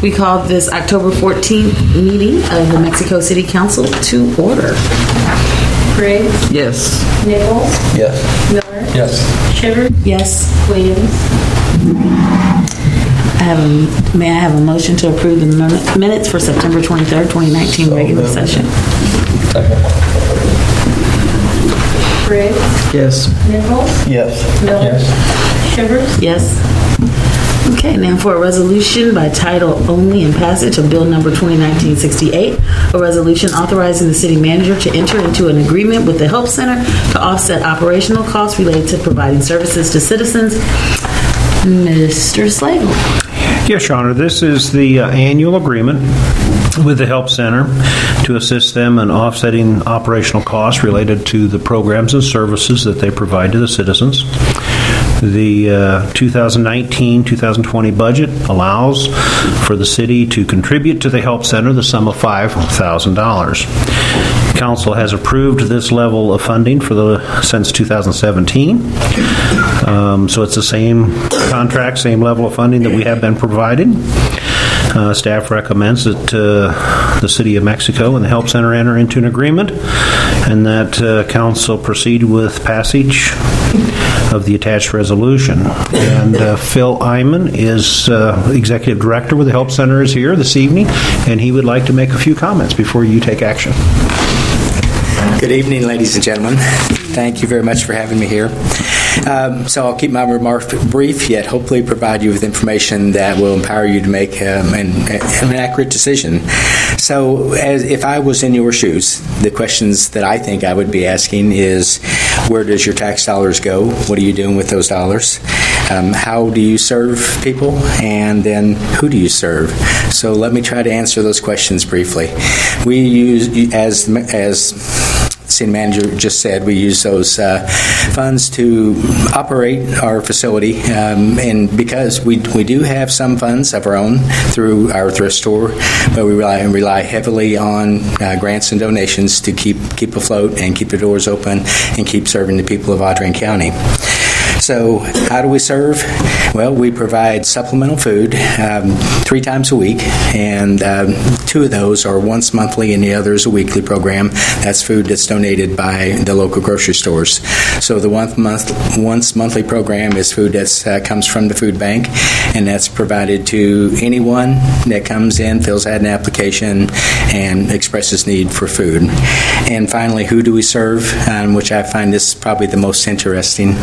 We call this October 14th meeting of the Mexico City Council to order. Briggs? Yes. Nichols? Yes. Miller? Yes. Shivers? Yes. Williams? May I have a motion to approve the minutes for September 23rd, 2019 regular session? Second. Briggs? Yes. Nichols? Yes. Miller? Yes. Shivers? Yes. Okay, now for a resolution by title only and passage of Bill Number 2019-68, a resolution authorizing the city manager to enter into an agreement with the Help Center to offset operational costs related to providing services to citizens. Mr. Slagle. Yes, Your Honor. This is the annual agreement with the Help Center to assist them in offsetting operational costs related to the programs and services that they provide to the citizens. The 2019-2020 budget allows for the city to contribute to the Help Center the sum of $5,000. Council has approved this level of funding since 2017. So it's the same contract, same level of funding that we have been providing. Staff recommends that the City of Mexico and the Help Center enter into an agreement and that Council proceed with passage of the attached resolution. And Phil Iman is Executive Director with the Help Center is here this evening, and he would like to make a few comments before you take action. Good evening, ladies and gentlemen. Thank you very much for having me here. So I'll keep my remarks brief, yet hopefully provide you with information that will empower you to make an accurate decision. So if I was in your shoes, the questions that I think I would be asking is, where does your tax dollars go? What are you doing with those dollars? How do you serve people? And then who do you serve? So let me try to answer those questions briefly. We use, as City Manager just said, we use those funds to operate our facility, and because we do have some funds of our own through our thrift store, but we rely heavily on grants and donations to keep afloat and keep the doors open and keep serving the people of Audrain County. So how do we serve? Well, we provide supplemental food 3 times a week, and 2 of those are once monthly and the other is a weekly program. That's food that's donated by the local grocery stores. So the once monthly program is food that comes from the food bank, and that's provided to anyone that comes in, fills out an application, and expresses need for food. And finally, who do we serve? Which I find this probably the most interesting.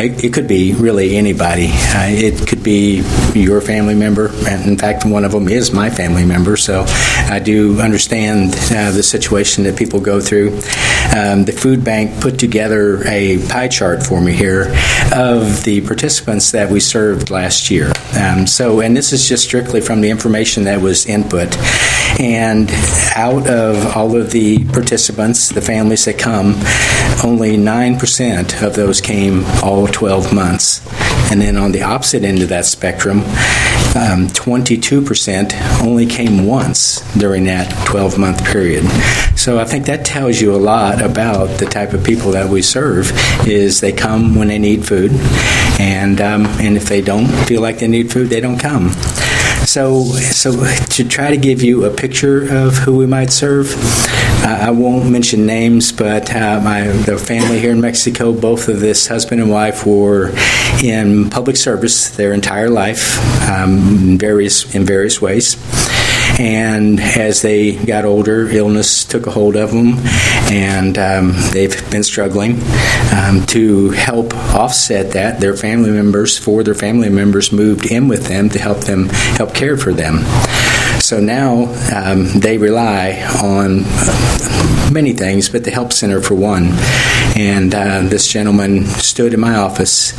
It could be really anybody. It could be your family member, and in fact, one of them is my family member, so I do understand the situation that people go through. The food bank put together a pie chart for me here of the participants that we served last year. And this is just strictly from the information that was input. And out of all of the participants, the families that come, only 9% of those came all 12 months. And then on the opposite end of that spectrum, 22% only came once during that 12-month period. So I think that tells you a lot about the type of people that we serve, is they come when they need food, and if they don't feel like they need food, they don't come. So to try to give you a picture of who we might serve, I won't mention names, but the family here in Mexico, both of this husband and wife were in public service their entire life, in various ways. And as they got older, illness took a hold of them, and they've been struggling. To help offset that, their family members moved in with them to help care for them. So now they rely on many things, but the Help Center for one. And this gentleman stood in my office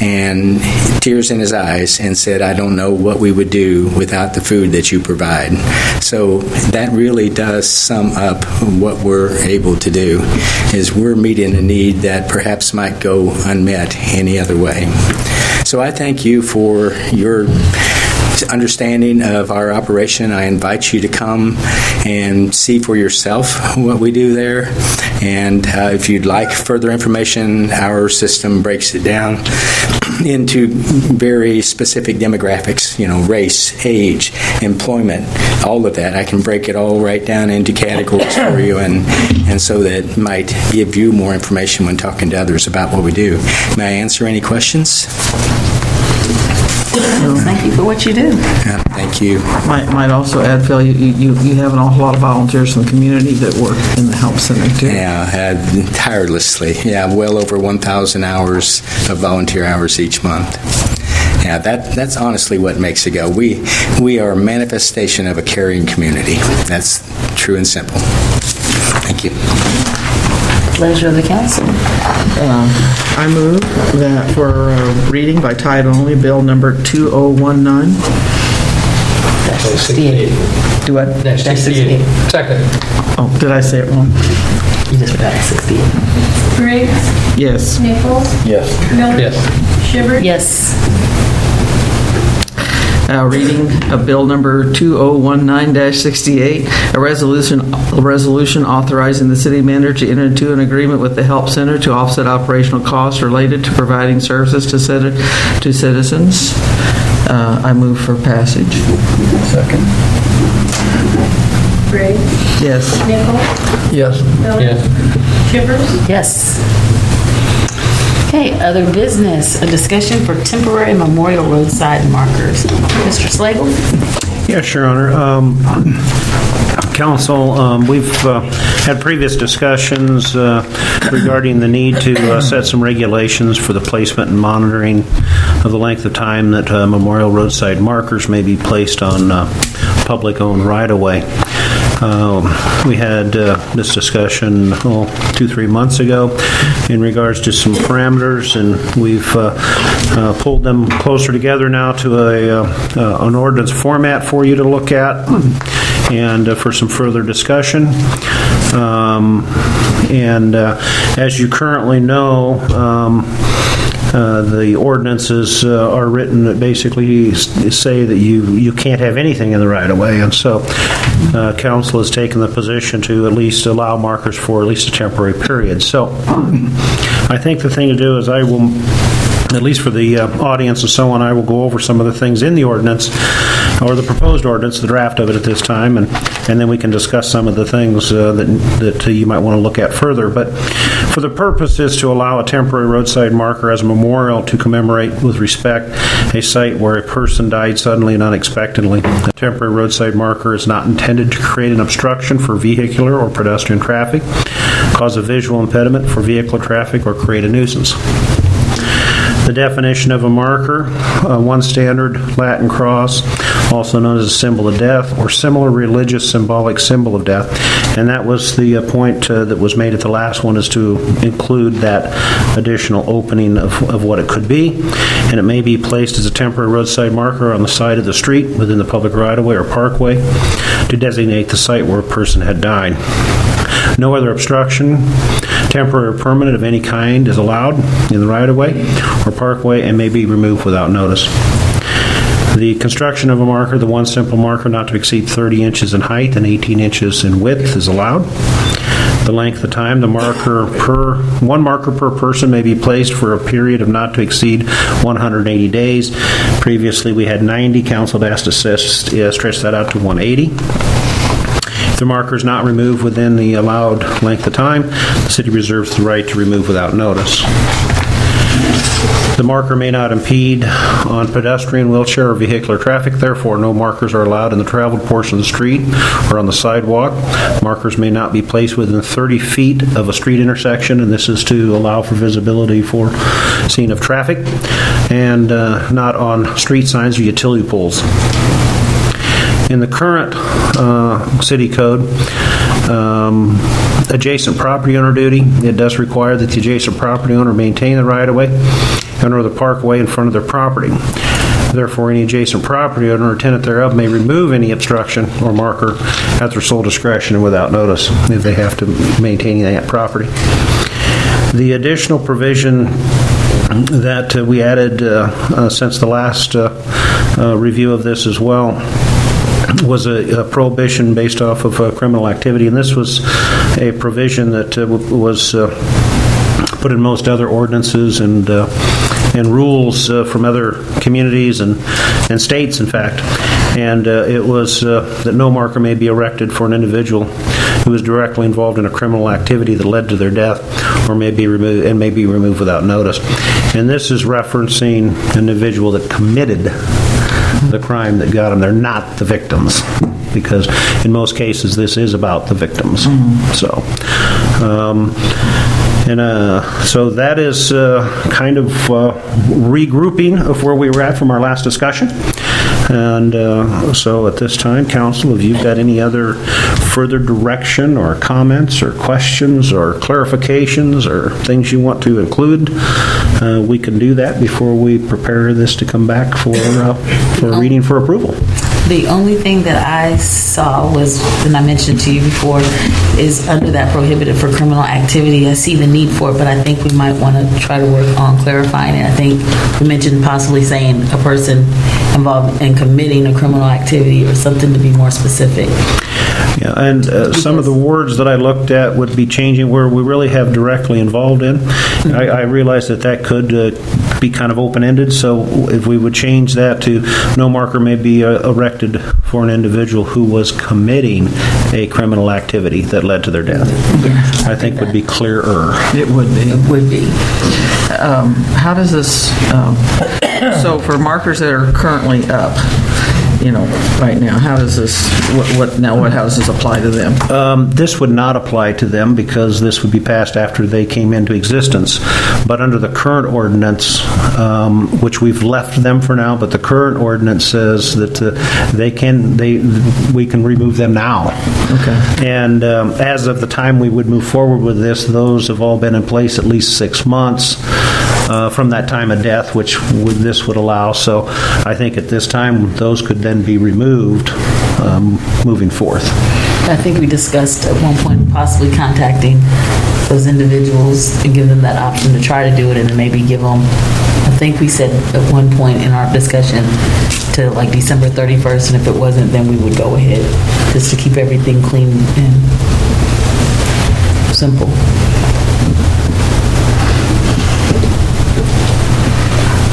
and tears in his eyes and said, "I don't know what we would do without the food that you provide." So that really does sum up what we're able to do, is we're meeting a need that perhaps might go unmet any other way. So I thank you for your understanding of our operation. I invite you to come and see for yourself what we do there. And if you'd like further information, our system breaks it down into very specific demographics, race, age, employment, all of that. I can break it all right down into categories for you, and so that might give you more information when talking to others about what we do. May I answer any questions? Thank you for what you do. Thank you. Might also add, Phil, you have an awful lot of volunteers from the community that work in the help center too. Yeah, tirelessly. Yeah, well over 1,000 hours of volunteer hours each month. Yeah, that's honestly what makes it go. We are a manifestation of a caring community. That's true and simple. Thank you. Pleasure of the council. I move that for reading by title only, bill number 2019. That's 68. Do what? That's 68. Second. Oh, did I say it wrong? You just forgot 68. Briggs? Yes. Nichols? Yes. Miller? Yes. Shivers? Yes. Reading of bill number 2019-68, a resolution authorizing the city manager to enter into an agreement with the Help Center to offset operational costs related to providing services to citizens. I move for passage. Second. Briggs? Yes. Nichols? Yes. Miller? Yes. Shivers? Yes. Okay, other business, a discussion for temporary memorial roadside markers. Mr. Slagle? Yes, Your Honor. Council, we've had previous discussions regarding the need to set some regulations for the placement and monitoring of the length of time that memorial roadside markers may be placed on public-owned right-of-way. We had this discussion 2-3 months ago in regards to some parameters, and we've pulled them closer together now to an ordinance format for you to look at and for some further discussion. As you currently know, the ordinances are written that basically say that you can't have anything in the right-of-way, and so council has taken the position to at least allow markers for at least a temporary period. So I think the thing to do is I will, at least for the audience and so on, I will go over some of the things in the ordinance, or the proposed ordinance, the draft of it at this time, and then we can discuss some of the things that you might want to look at further. But for the purpose is to allow a temporary roadside marker as a memorial to commemorate with respect a site where a person died suddenly and unexpectedly. A temporary roadside marker is not intended to create an obstruction for vehicular or pedestrian traffic, cause a visual impediment for vehicular traffic, or create a nuisance. The definition of a marker, one standard Latin cross, also known as a symbol of death, or similar religious symbolic symbol of death. And that was the point that was made at the last one, is to include that additional opening of what it could be. And it may be placed as a temporary roadside marker on the side of the street within the public right-of-way or parkway to designate the site where a person had died. No other obstruction, temporary or permanent of any kind, is allowed in the right-of-way or parkway and may be removed without notice. The construction of a marker, the one simple marker not to exceed 30 inches in height and 18 inches in width, is allowed. The length of time, one marker per person may be placed for a period of not to exceed 180 days. Previously, we had 90. Council had asked to stretch that out to 180. If the marker is not removed within the allowed length of time, the city reserves the right to remove without notice. The marker may not impede on pedestrian, wheelchair, or vehicular traffic. Therefore, no markers are allowed in the traveled portion of the street or on the sidewalk. Markers may not be placed within 30 feet of a street intersection, and this is to allow for visibility for scene of traffic, and not on street signs or utility poles. In the current city code, adjacent property owner duty, it does require that the adjacent property owner maintain the right-of-way and or the parkway in front of their property. Therefore, any adjacent property owner or tenant thereof may remove any obstruction or marker at their sole discretion and without notice if they have to maintain that property. The additional provision that we added since the last review of this as well was a prohibition based off of criminal activity, and this was a provision that was put in most other ordinances and and rules from other communities and states, in fact. And it was that no marker may be erected for an individual who is directly involved in a criminal activity that led to their death or may be removed without notice. And this is referencing an individual that committed the crime that got them. They're not the victims, because in most cases this is about the victims. So so that is kind of regrouping of where we were at from our last discussion. And so at this time, council, if you've got any other further direction or comments or questions or clarifications or things you want to include, we can do that before we prepare this to come back for reading for approval. The only thing that I saw was, and I mentioned to you before, is under that prohibited for criminal activity. I see the need for it, but I think we might want to try to work on clarifying it. I think we mentioned possibly saying a person involved in committing a criminal activity or something to be more specific. Yeah, and some of the words that I looked at would be changing where we really have directly involved in. I realize that could be kind of open-ended, so if we would change that to no marker may be erected for an individual who was committing a criminal activity that led to their death, I think would be clearer. It would be. It would be. How does this, so for markers that are currently up, right now, how does this, how does this apply to them? This would not apply to them because this would be passed after they came into existence. But under the current ordinance, which we've left them for now, but the current ordinance says that we can remove them now. Okay. And as of the time we would move forward with this, those have all been in place at least 6 months from that time of death, which this would allow. So I think at this time, those could then be removed moving forth. I think we discussed at one point possibly contacting those individuals and give them that option to try to do it, and then maybe give them, I think we said at one point in our discussion to like December 31st, and if it wasn't, then we would go ahead, just to keep everything clean and simple.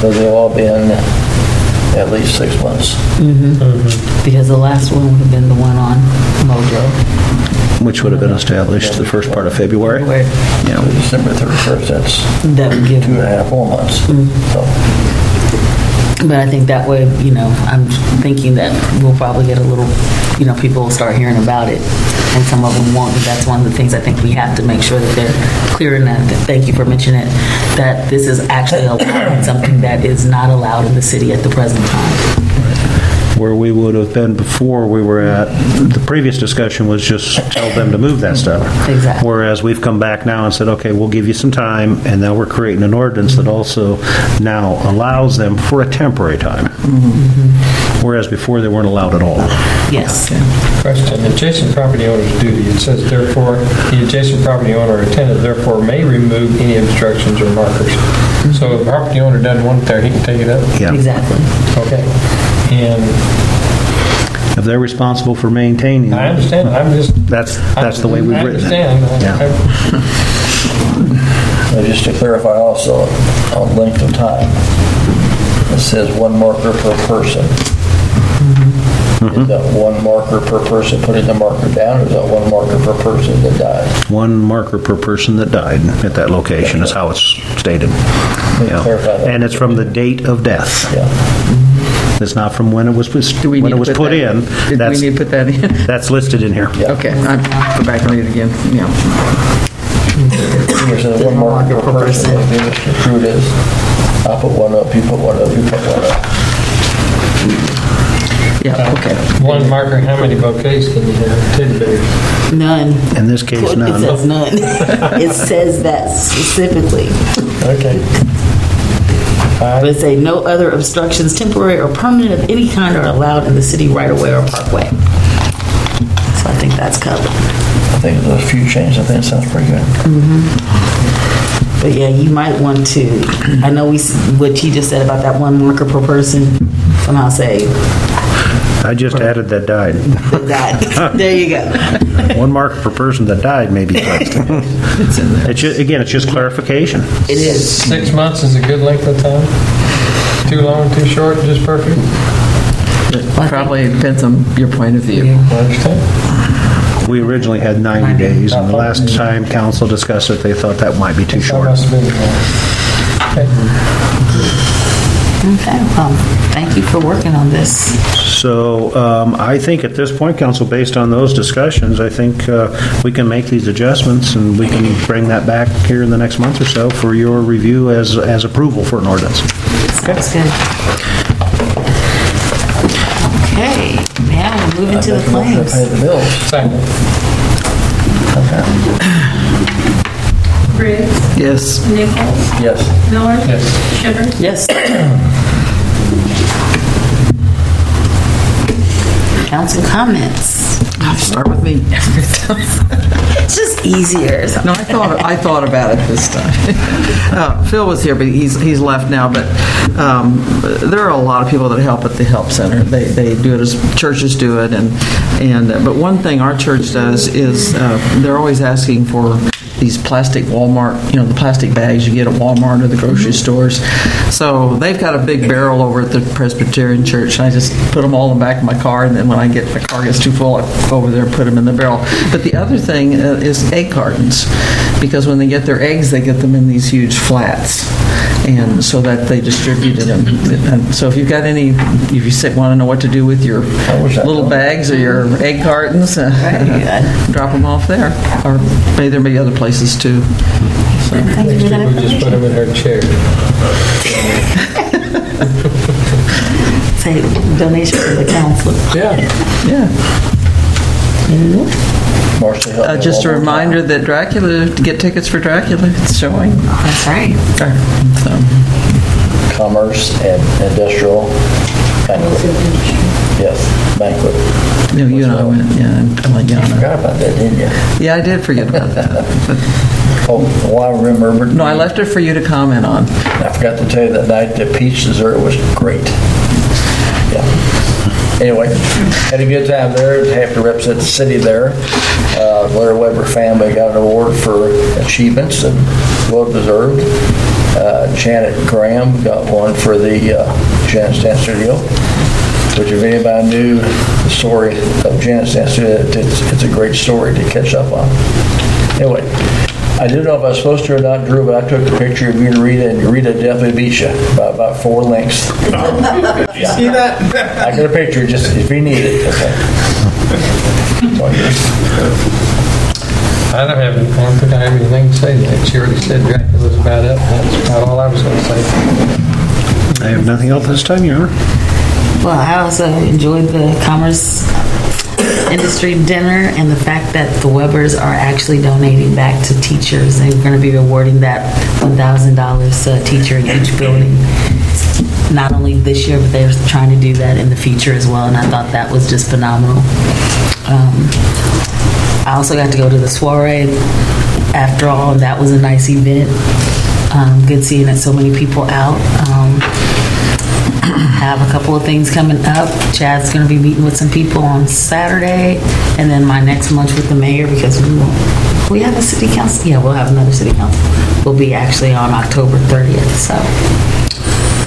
So they'll all be in at least 6 months. Because the last one would have been the one on Mojo. Which would have been established the first part of February. Where Yeah. So December 31st, that's that would give 2.5 more months. So But I think that way, I'm thinking that we'll probably get a little, people will start hearing about it, and some of them won't. But that's one of the things I think we have to make sure that they're clear in that. Thank you for mentioning it, that this is actually allowing something that is not allowed in the city at the present time. Where we would have been before we were at, the previous discussion was just tell them to move that stuff. Exactly. Whereas we've come back now and said, okay, we'll give you some time, and now we're creating an ordinance that also now allows them for a temporary time. Whereas before they weren't allowed at all. Yes. Question, adjacent property owner's duty. It says, therefore, the adjacent property owner or tenant therefore may remove any obstructions or markers. So if the property owner doesn't want it there, he can take it up? Yeah. Exactly. Okay. And If they're responsible for maintaining I it, understand, that's the way we've written it. I understand. just to clarify also, on length of time, it says 1 marker per person. Is that 1 marker per person putting the marker down, or is that 1 marker per person that died? 1 marker per person that died at that location is how it's stated. Yeah. Clarify that. And it's from the date of death. Yeah. It's not from when it was Do we need to put in. Did we need to put that in? That's listed in here. Yeah. Okay, I'll go back and read it again. Yeah. It says 1 marker per person, maybe Mr. Pruitt is. I'll put 1 up, you put 1 up, you put 1 up. Yeah, okay. One marker, how many bouquets can you have? Teddy bears? None. In this case, It none. says none. It says that specifically. Okay. But it say no other obstructions, temporary or permanent of any kind, are allowed in the city right of way or parkway. So I think that's covered. I think there's a few changes, I think it sounds pretty good. But yeah, you might want to, I know what you just said about that 1 marker per person, somehow say, I just added that died. That. There you go. One marker per person that died may be placed. It's in there. Again, it's just clarification. It is. 6 months is a good length of time? Too long, too short, just perfect? It probably depends on your point of view. I understand. We originally had 90 days, and the last time council discussed it, they thought that might be too That short. must have been, okay. Okay, well, thank you for working on this. So I think at this point, council, based on those discussions, I think we can make these adjustments, and we can bring that back here in the next month or so for your review as approval for an ordinance. Sounds good. Okay, now we're moving to the Pay claims. the bills. Second. Briggs, Yes. Nichols, Yes. Miller, Yes. Shivers. Yes. Council comments. Start with me. It's just easier. No, I thought about it this time. Phil was here, but he's left now. But there are a lot of people that help at the Help Center. They do it as churches do it, but one thing our church does is they're always asking for these plastic Walmart, the plastic bags you get at Walmart or the grocery stores. So they've got a big barrel over at the Presbyterian Church, and I just put them all in the back of my car, and then when my car gets too full, I go over there and put them in the barrel. But the other thing is egg cartons, because when they get their eggs, they get them in these huge flats, and so that they distribute them. And so if you've got any, if you want to know what to do with your wish I little knew. bags or your egg cartons, drop them off there. Or maybe there may be other places too. Next week, we just put them in her chair. Say donation for the council. Yeah. Yeah. Marcia, help me Just a one more time. reminder that Dracula, to get tickets for Dracula, it's showing. That's right. So, Commerce and industrial banquet. Yes, banquet. you and I went, yeah, I'm like, You yeah. forgot about that, didn't you? Yeah, I did forget about that. Oh, well, I remembered. No, I left it for you to comment on. I forgot to tell you that night, the peach dessert was great. Yeah. Anyway, had a good time there. Have to represent the city there. Blair Weber family got an award for achievements and well deserved. Janet Graham got one for the Janet Stan Studio, which if anybody knew the story of Janet Stan Studio, it's a great story to catch up on. Anyway, I didn't know if I was supposed to or not, Drew, but I took the picture of you and Rita, and Rita definitely beat you by about 4 lengths. See that? I got a picture, just if you need it. Okay. I don't think I have anything to say tonight. She already said Dracula's about it. That's about all I was going to say. I have nothing else this time, Your Honor. Well, I also enjoyed the Commerce Industry Dinner and the fact that the Webbers are actually donating back to teachers. They're going to be rewarding that $1,000 a teacher in each building. Not only this year, but they're trying to do that in the future as well, and I thought that was just phenomenal. I also got to go to the soiree after all, and that was a nice event. Good seeing that so many people out. Have a couple of things coming up. Chad's going to be meeting with some people on Saturday, and then my next lunch with the mayor, because we have a city council. Yeah, we'll have another city council. Will be actually on October 30th. So,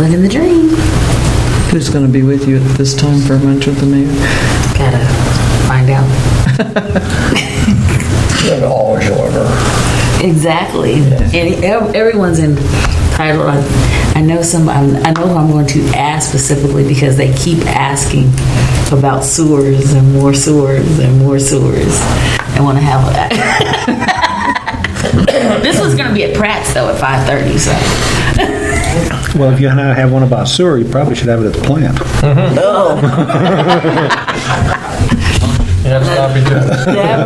living the dream. Who's going to be with you at this time for lunch with the mayor? Gotta find out. You always order. Exactly. And everyone's entitled. I know who I'm going to ask specifically, because they keep asking about sewers and more sewers and more sewers. I want to have that. This was going to be at Pratt's though at 5:30. So. Well, if you have one about sewer, you probably should have it at the plant. Yeah, that's probably good. That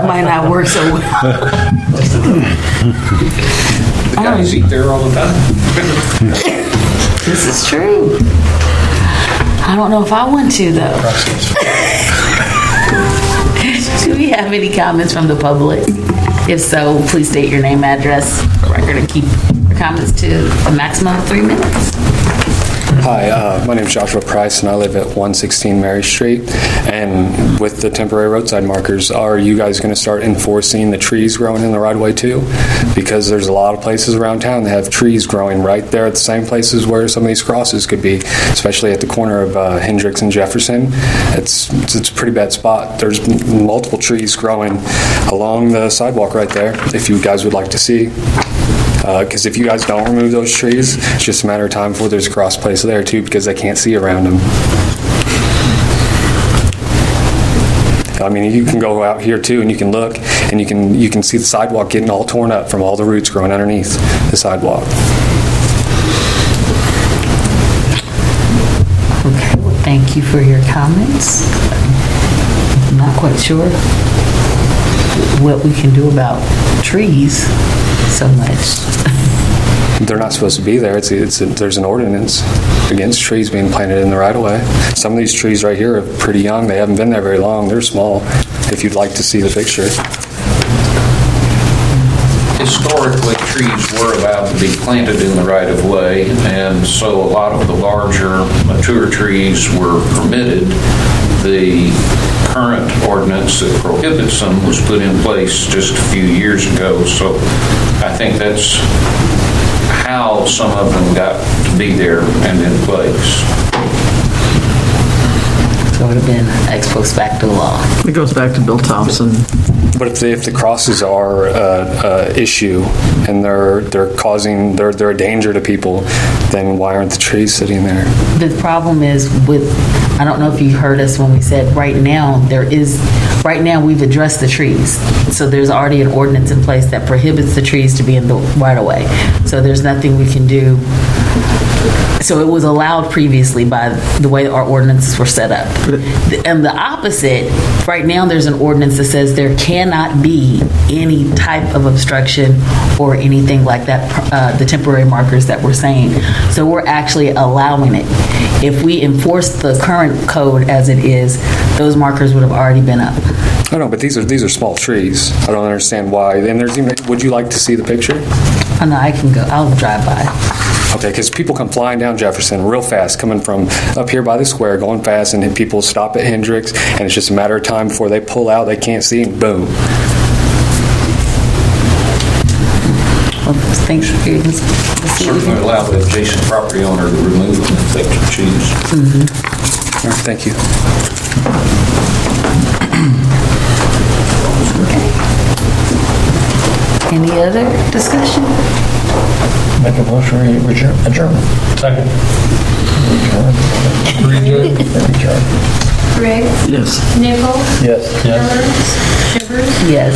might not work so well. The guys eat there all the time. This is true. I don't know if I want to though. Do we have any comments from the public? If so, please state your name, address, for record, and keep your comments to a maximum of 3 minutes. Hi, my name is Joshua Price, and I live at 116 Mary Street. And with the temporary roadside markers, are you guys going to start enforcing the trees growing in the right-of-way too? Because there's a lot of places around town that have trees growing right there at the same places where some of these crosses could be, especially at the corner of Hendricks and Jefferson. It's a pretty bad spot. There's multiple trees growing along the sidewalk right there, if you guys would like to see. Because if you guys don't remove those trees, it's just a matter of time before there's a cross place there too, because they can't see around them. I mean, you can go out here too, and you can look, and you can see the sidewalk getting all torn up from all the roots growing underneath the sidewalk. Okay, well, thank you for your comments. I'm not quite sure what we can do about trees so much. They're not supposed to be there. There's an ordinance against trees being planted in the right-of-way. Some of these trees right here are pretty young. They haven't been there very long. They're small, if you'd like to see the picture. Historically, trees were allowed to be planted in the right-of-way, and so a lot of the larger, mature trees were permitted. The current ordinance that prohibits them was put in place just a few years ago, so I think that's how some of them got to be there and in place. So it would have been ex post facto law. It goes back to Bill Thompson. But if the crosses are an issue and they're a danger to people, then why aren't the trees sitting there? The problem is with, I don't know if you heard us when we said right now we've addressed the trees. So there's already an ordinance in place that prohibits the trees to be in the right of way. So there's nothing we can do. So it was allowed previously by the way our ordinances were set up. And the opposite, right now there's an ordinance that says there cannot be any type of obstruction or anything like that, the temporary markers that we're saying. So we're actually allowing it. If we enforce the current code as it is, those markers would have already been up. I know, but these are small trees. I don't understand why. And would you like to see the picture? Oh, no, I can go, I'll drive by. Okay, because people come flying down Jefferson real fast, coming from up here by the square, going fast, and then people stop at Hendricks, and it's just a matter of time before they pull out, they can't see, and boom. Well, thanks for your Certainly allow the adjacent property owner to remove them if they choose. All right, thank you. Any other discussion? Make a motion, adjourn. Second. Adjourn. Riggs? Yes. Nichols? Yes. Miller? Shivers? Yes.